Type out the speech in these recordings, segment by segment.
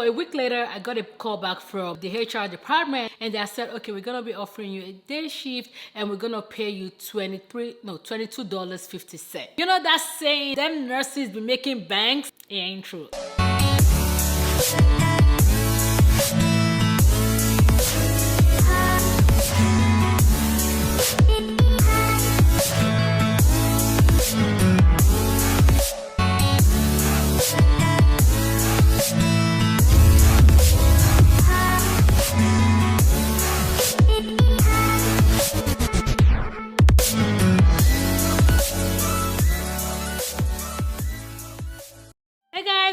A week later, I got a call back from the HR department and they said, okay, we're gonna be offering you a day shift and we're gonna pay you $22.50. You know that saying, them nurses be making banks? It ain't true.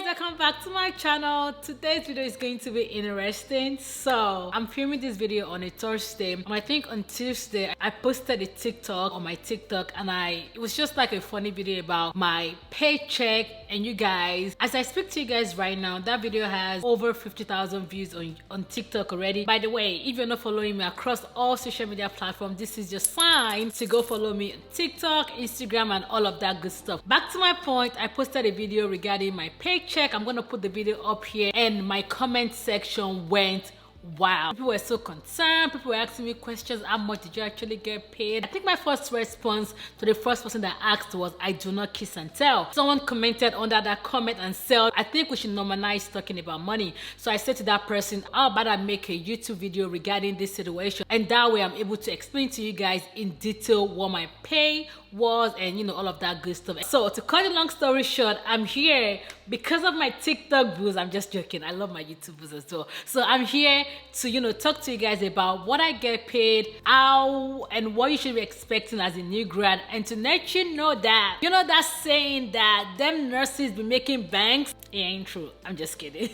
Welcome back to my channel. Today's video is going to be interesting. So I'm filming this video on a Thursday, and I think on Tuesday I posted a TikTok on my TikTok, and it was just like a funny video about my paycheck. And you guys, as I speak to you guys right now, that video has over 50,000 views on TikTok already. By the way, if you're not following me across all social media platforms, this is your sign to go follow me on TikTok, Instagram, and all of that good stuff. Back to my point, I posted a video regarding my paycheck. I'm gonna put the video up here, and my comment section went wow. People were so concerned. People were asking me questions. How much did you actually get paid? I think my first response to the first person that asked was, I do not kiss and tell. Someone commented under that comment and said, I think we should normalize talking about money. So I said to that person, how about I make a YouTube video regarding this situation? And that way I'm able to explain to you guys in detail what my pay was and, you know, all of that good stuff. So to cut a long story short, I'm here because of my TikTok views. I'm just joking. I love my YouTube views as well. So I'm here to, you know, talk to you guys about what I get paid, how and what you should be expecting as a new grad, and to let you know that, you know, that saying that them nurses be making banks, it ain't true. I'm just kidding.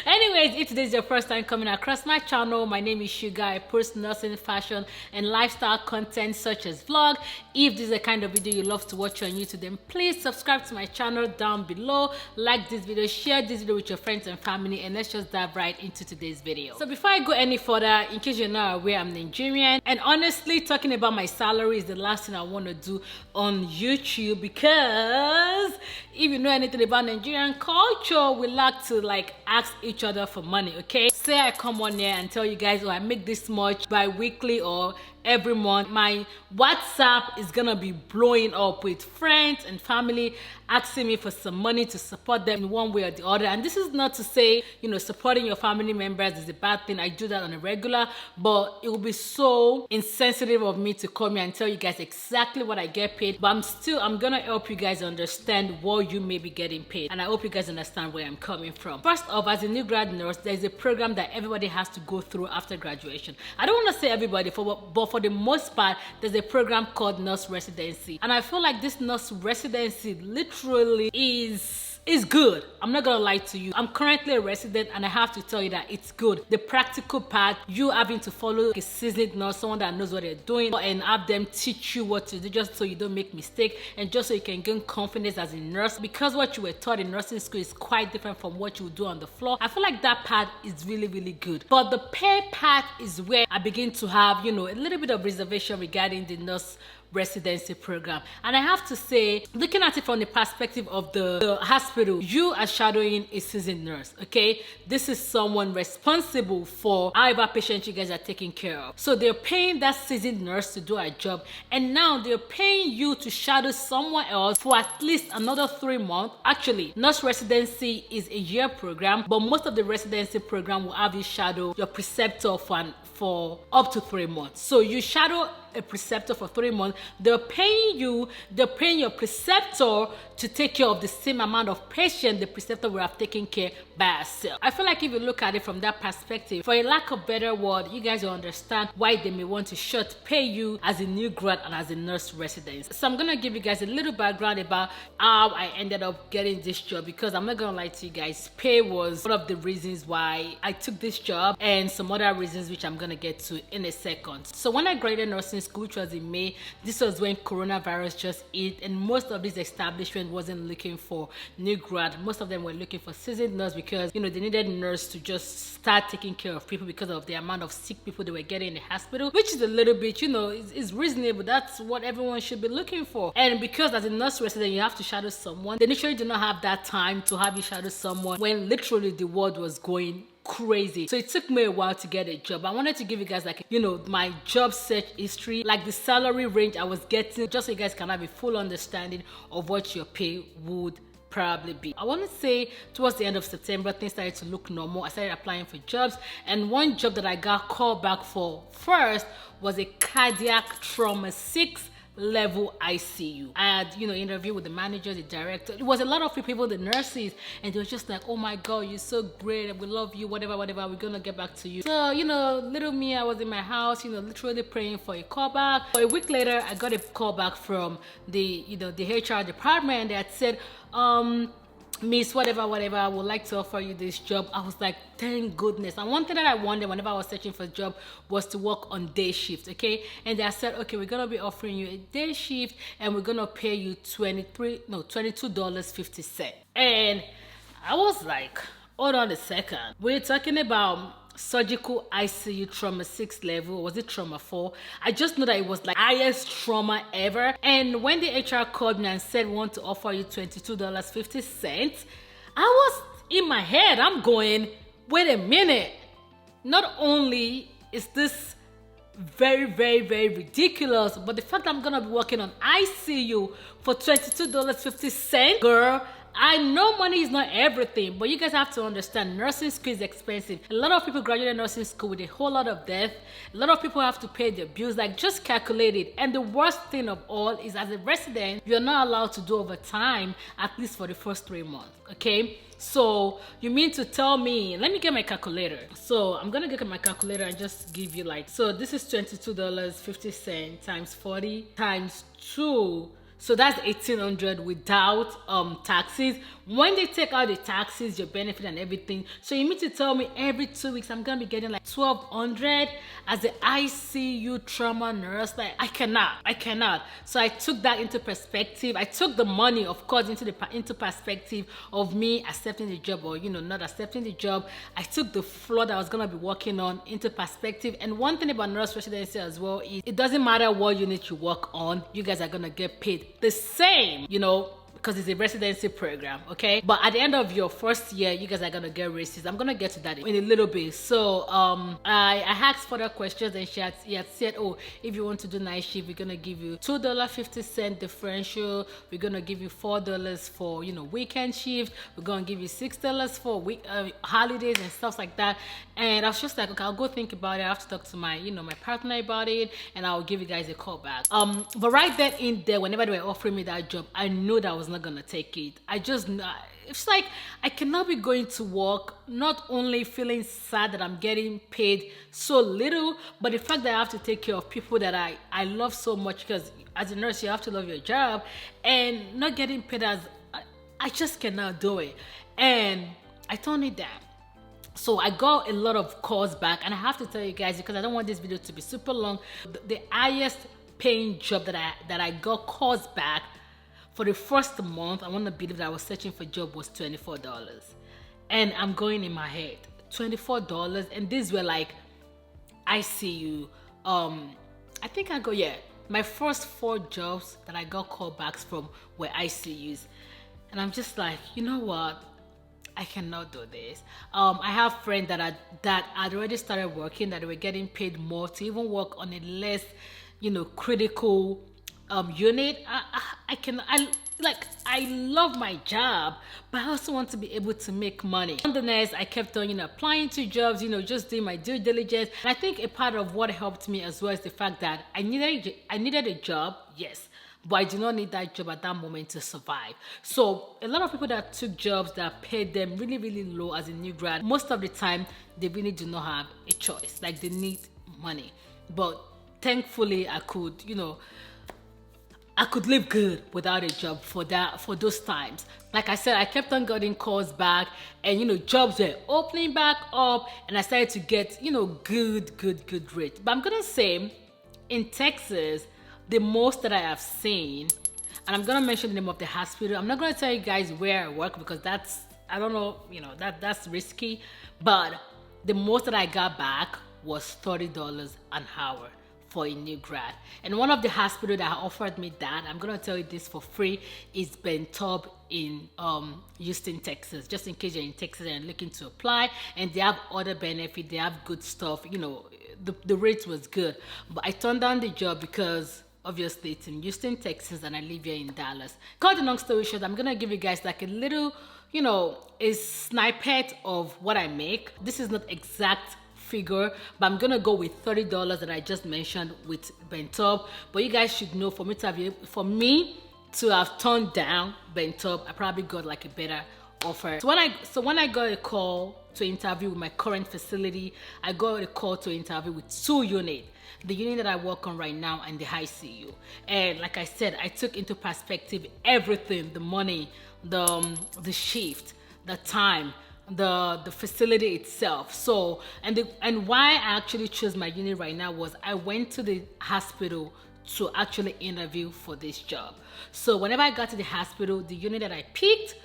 Anyways, if this is your first time coming across my channel, my name is Sugar. I post nursing, fashion, and lifestyle content such as vlog. If this is the kind of video you love to watch on YouTube, then please subscribe to my channel down below, like this video, share this video with your friends and family, and let's just dive right into today's video. So before I go any further, in case you're not aware, I'm Nigerian, and honestly, talking about my salary is the last thing I want to do on YouTube, because if you know anything about Nigerian culture, we like to like ask each other for money, okay? Say I come on here and tell you guys, oh, I make this much bi-weekly or every month, my WhatsApp is gonna be blowing up with friends and family asking me for some money to support them in one way or the other. And this is not to say, you know, supporting your family members is a bad thing. I do that on a regular, but it will be so insensitive of me to come here and tell you guys exactly what I get paid. But I'm gonna help you guys understand what you may be getting paid, and I hope you guys understand where I'm coming from. First off, as a new grad nurse, there's a program that everybody has to go through after graduation. I don't want to say everybody, but for the most part, there's a program called nurse residency, and I feel like this nurse residency literally is good. I'm not gonna lie to you. I'm currently a resident, and I have to tell you that it's good. The practical part, you having to follow a seasoned nurse, someone that knows what they're doing, and have them teach you what to do just so you don't make mistakes, and just so you can gain confidence as a nurse, because what you were taught in nursing school is quite different from what you would do on the floor. I feel like that part is really, really good. But the pay part is where I begin to have, you know, a little bit of reservation regarding the nurse residency program. And I have to say, looking at it from the perspective of the hospital, you are shadowing a seasoned nurse, okay? This is someone responsible for however patient you guys are taking care of. So they're paying that seasoned nurse to do a job, and now they're paying you to shadow someone else for at least another 3 months. Actually, nurse residency is a year program, but most of the residency program will have you shadow your preceptor for up to 3 months. So you shadow a preceptor for 3 months. They're paying your preceptor to take care of the same amount of patient the preceptor will have taken care by herself. I feel like if you look at it from that perspective, for a lack of better word, you guys will understand why they may want to short pay you as a new grad and as a nurse resident. So I'm gonna give you guys a little background about how I ended up getting this job, because I'm not gonna lie to you guys, pay was one of the reasons why I took this job, and some other reasons which I'm gonna get to in a second. So when I graduated nursing school, which was in May. This was when coronavirus just hit, and most of these establishments wasn't looking for new grad. Most of them were looking for seasoned nurse because, you know, they needed nurse to just start taking care of people because of the amount of sick people they were getting in the hospital, which is a little bit, you know, is reasonable. That's what everyone should be looking for. And because as a nurse resident, you have to shadow someone, they literally do not have that time to have you shadow someone when literally the world was going crazy. So it took me a while to get a job. I wanted to give you guys, like, you know, my job search history, like the salary range I was getting, just so you guys can have a full understanding of what your pay would probably be. I want to say towards the end of September, things started to look normal. I started applying for jobs, and one job that I got called back for first was a cardiac trauma 6 level ICU. I had, you know, interview with the manager, the director. It was a lot of people, the nurses, and they were just like, oh my god, you're so great and we love you, whatever, we're gonna get back to you. So, you know, little me, I was in my house, you know, literally praying for a call back. So a week later, I got a call back from the, you know, the HR department that said, Miss whatever, I would like to offer you this job. I was like, thank goodness. And one thing that I wanted whenever I was searching for a job was to work on day shift, okay? And they said, okay, we're gonna be offering you a day shift and we're gonna pay you $22.50. And I was like, hold on a second. We're talking about surgical ICU trauma 6 level, or was it trauma 4? I just know that it was like highest trauma ever. And when the HR called me and said we want to offer you $22.50, I was in my head, I'm going, wait a minute, not only is this very ridiculous, but the fact that I'm gonna be working on ICU for $22.50, girl, I know money is not everything, but you guys have to understand nursing school is expensive. A lot of people graduate nursing school with a whole lot of debt. A lot of people have to pay their bills, like just calculate it. And the worst thing of all is, as a resident, you're not allowed to do overtime, at least for the first 3 months, okay? So you mean to tell me, let me get my calculator. So I'm gonna get my calculator and just give you like, so this is $22.50 times 40 times 2. So that's $1,800 without taxes. When they take out the taxes, your benefit and everything, so you mean to tell me every 2 weeks I'm gonna be getting like $1,200 as an ICU trauma nurse? Like, I cannot. So I took that into perspective. I took the money, of course, into perspective of me accepting the job or, you know, not accepting the job. I took the floor that I was gonna be working on into perspective. And one thing about nurse residency as well is it doesn't matter what unit you work on, you guys are gonna get paid the same, you know, because it's a residency program, okay? But at the end of your first year, you guys are gonna get raises. I'm gonna get to that in a little bit. So I asked further questions, and he had said, oh, if you want to do night shift, we're gonna give you $2.50 differential. We're gonna give you $4 for, you know, weekend shift. We're gonna give you $6 for holidays and stuff like that. And I was just like, okay, I'll go think about it. I have to talk to my, you know, my partner about it, and I'll give you guys a call back. But right then in there, whenever they were offering me that job, I knew that I was not gonna take it. It's like I cannot be going to work not only feeling sad that I'm getting paid so little, but the fact that I have to take care of people that I love so much, because as a nurse you have to love your job, and not getting paid as I just cannot do it. And I turned it down. So I got a lot of calls back, and I have to tell you guys, because I don't want this video to be super long, the highest paying job that I got calls back for the first month, I want to believe that I was searching for a job, was $24. And I'm going in my head, $24, and these were like ICU. I think my first 4 jobs that I got callbacks from were ICUs. And I'm just like, you know what? I cannot do this. I have friends that had already started working, that they were getting paid more to even work on a less, you know, critical unit. I love my job, but I also want to be able to make money. Nonetheless, I kept on, you know, applying to jobs, you know, just doing my due diligence. And I think a part of what helped me as well is the fact that I needed a job, yes, but I do not need that job at that moment to survive. So a lot of people that took jobs that paid them really low as a new grad, most of the time they really do not have a choice. Like, they need money. But thankfully I could, you know, I could live good without a job for those times. Like I said, I kept on getting calls back, and, you know, jobs were opening back up, and I started to get, you know, good rate. But I'm gonna say in Texas, the most that I have seen, and I'm gonna mention the name of the hospital. I'm not gonna tell you guys where I work because that's, I don't know, that's risky. But the most that I got back was $30 an hour for a new grad. And one of the hospitals that offered me that, I'm gonna tell you this for free, is Bentub in Houston, Texas. Just in case you're in Texas and looking to apply, and they have other benefits, they have good stuff. The rate was good, but I turned down the job because obviously it's in Houston, Texas, and I live here in Dallas. Cut the long story short, I'm gonna give you guys like a little, a snippet of what I make. This is not exact figure, but I'm gonna go with $30 that I just mentioned with Bentub. But you guys should know, for me to have turned down Bentub, I probably got like a better offer. So when I got a call to interview with my current facility, I got a call to interview with 2 units. The unit that I work on right now and the ICU. And like I said, I took into perspective everything: the money, the shift, the time, the facility itself. So and why I actually chose my unit right now was I went to the hospital to actually interview for this job. So whenever I got to the hospital, the unit that I picked,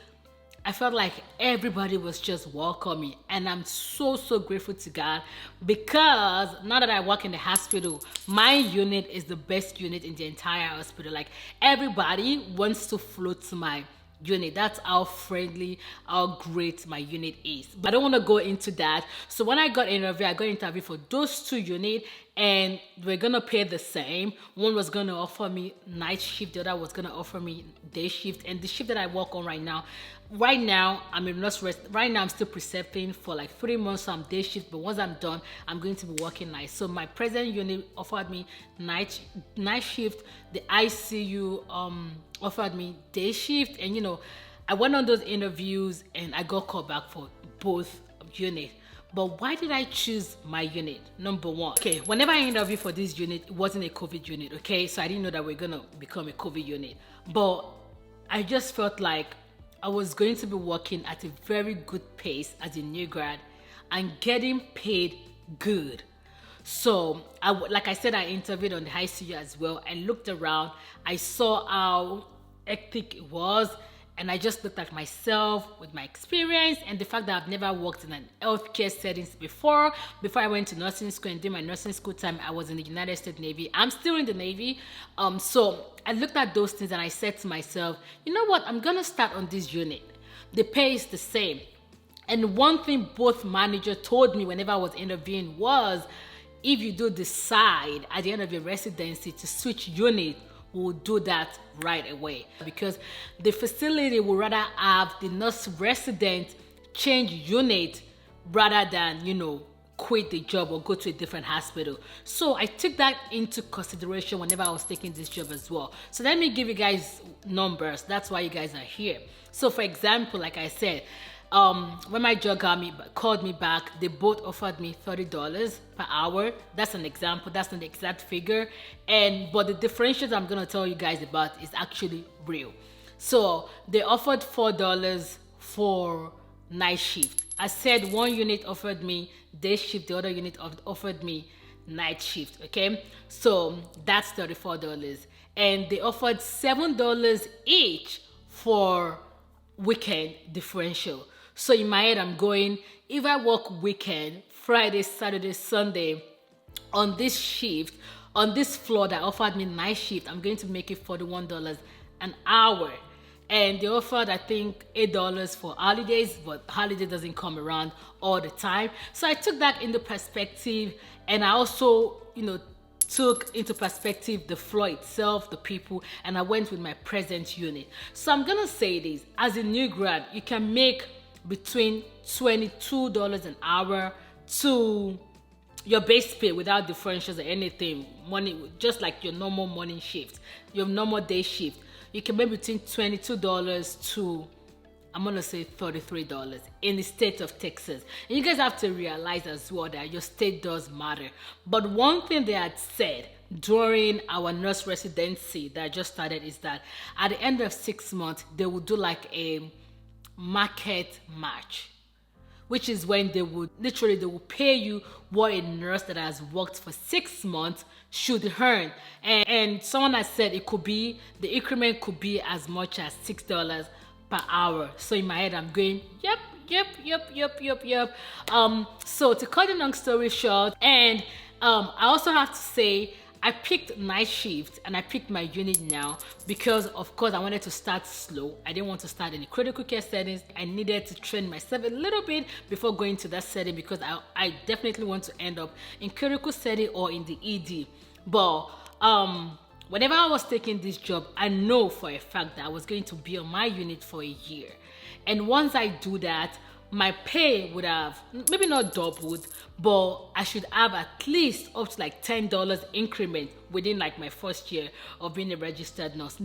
I felt like everybody was just welcoming, and I'm so grateful to God, because now that I work in the hospital, my unit is the best unit in the entire hospital. Like, everybody wants to flow to my unit. That's how friendly, how great my unit is. But I don't want to go into that. So when I got interviewed for those 2 units, and we're gonna pay the same. One was gonna offer me night shift, the other was gonna offer me day shift. And the shift that I work on right now I'm in nurse rest. Right now I'm still precepting for like 3 months, so I'm day shift, but once I'm done, I'm going to be working night. So my present unit offered me night shift. The ICU offered me day shift, and I went on those interviews and I got called back for both units. But why did I choose my unit? Number one, okay, whenever I interviewed for this unit, it wasn't a COVID unit, okay? So I didn't know that we're gonna become a COVID unit. But I just felt like I was going to be working at a very good pace as a new grad and getting paid good. So like I said, I interviewed on the ICU as well. I looked around, I saw how hectic it was, and I just looked at myself with my experience and the fact that I've never worked in an healthcare settings before. Before I went to nursing school and did my nursing school time, I was in the United States Navy. I'm still in the Navy. So I looked at those things and I said to myself, you know what? I'm gonna start on this unit. The pay is the same. And one thing both managers told me whenever I was interviewing was, if you do decide at the end of your residency to switch unit, we'll do that right away, because the facility will rather have the nurse resident change unit rather than quit the job or go to a different hospital. So I took that into consideration whenever I was taking this job as well. So let me give you guys numbers. That's why you guys are here. So for example, like I said, when my job called me back, they both offered me $30 per hour. That's an example. That's not the exact figure. But the differentials I'm gonna tell you guys about is actually real. So they offered $4 for night shift. I said one unit offered me day shift, the other unit offered me night shift. Okay, so that's $34, and they offered $7 each for weekend differential. So in my head, I'm going, if I work weekend, Friday, Saturday, Sunday, on this shift, on this floor that offered me night shift, I'm going to make it $41 an hour. And they offered, I think, $8 for holidays, but holiday doesn't come around all the time. So I took that into perspective, and I also, took into perspective the floor itself, the people, and I went with my present unit. So I'm gonna say this, as a new grad, you can make between $22 an hour to your base pay without differentials or anything, money, just like your normal morning shift, your normal day shift. You can make between $22 to, I'm gonna say $33 in the state of Texas. And you guys have to realize as well that your state does matter. But one thing they had said during our nurse residency that I just started is that at the end of 6 months, they will do like a market match, which is when they will pay you what a nurse that has worked for 6 months should earn. And someone has said the increment could be as much as $6 per hour. So in my head, I'm going, yep. So to cut the long story short, and I also have to say, I picked night shift and I picked my unit now because, of course, I wanted to start slow. I didn't want to start in the critical care settings. I needed to train myself a little bit before going to that setting because I definitely want to end up in critical setting or in the ED. But whenever I was taking this job, I know for a fact that I was going to be on my unit for a year. And once I do that, my pay would have maybe not doubled, but I should have at least up to like $10 increment within like my first year of being a registered nurse.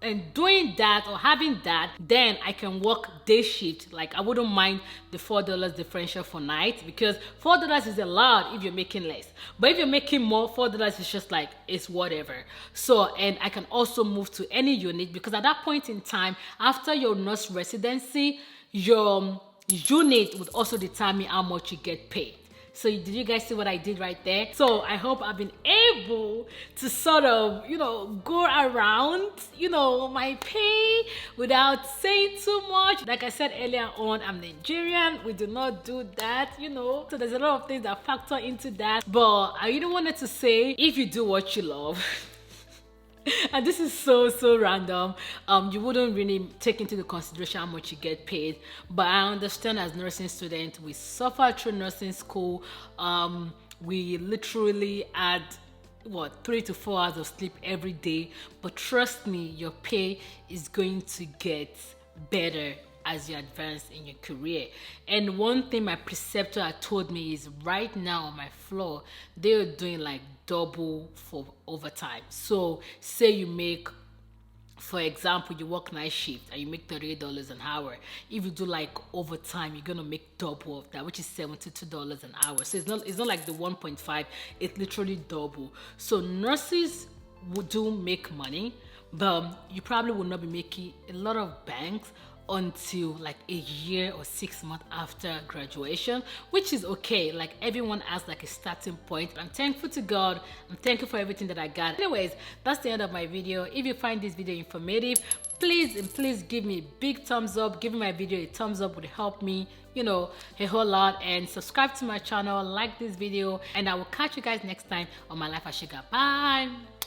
And doing that or having that, then I can work day shift. Like I wouldn't mind the $4 differential for night because $4 is allowed if you're making less. But if you're making more, $4 is just like, it's whatever. So, and I can also move to any unit because at that point in time, after your nurse residency, your unit would also determine how much you get paid. So did you guys see what I did right there? So I hope I've been able to sort of, go around, my pay without saying too much. Like I said earlier on, I'm Nigerian. We do not do that, So there's a lot of things that factor into that. But I really wanted to say, if you do what you love, and this is so random, you wouldn't really take into the consideration how much you get paid. But I understand as nursing students, we suffer through nursing school. We literally add 3 to 4 hours of sleep every day, but trust me, your pay is going to get better as you advance in your career. And one thing my preceptor had told me is right now on my floor, they're doing like double for overtime. So say you make, for example, you work night shift and you make $38 an hour. If you do like overtime, you're gonna make double of that, which is $72 an hour. So it's not like the 1.5, it's literally double. So nurses do make money, but you probably will not be making a lot of banks until like a year or 6 months after graduation, which is okay. Like everyone has like a starting point. I'm thankful to God. I'm thankful for everything that I got. Anyways, that's the end of my video. If you find this video informative, please give me a big thumbs up. Giving my video a thumbs up would help me, a whole lot. And subscribe to my channel, like this video, and I will catch you guys next time on My Life as Sugar. Bye.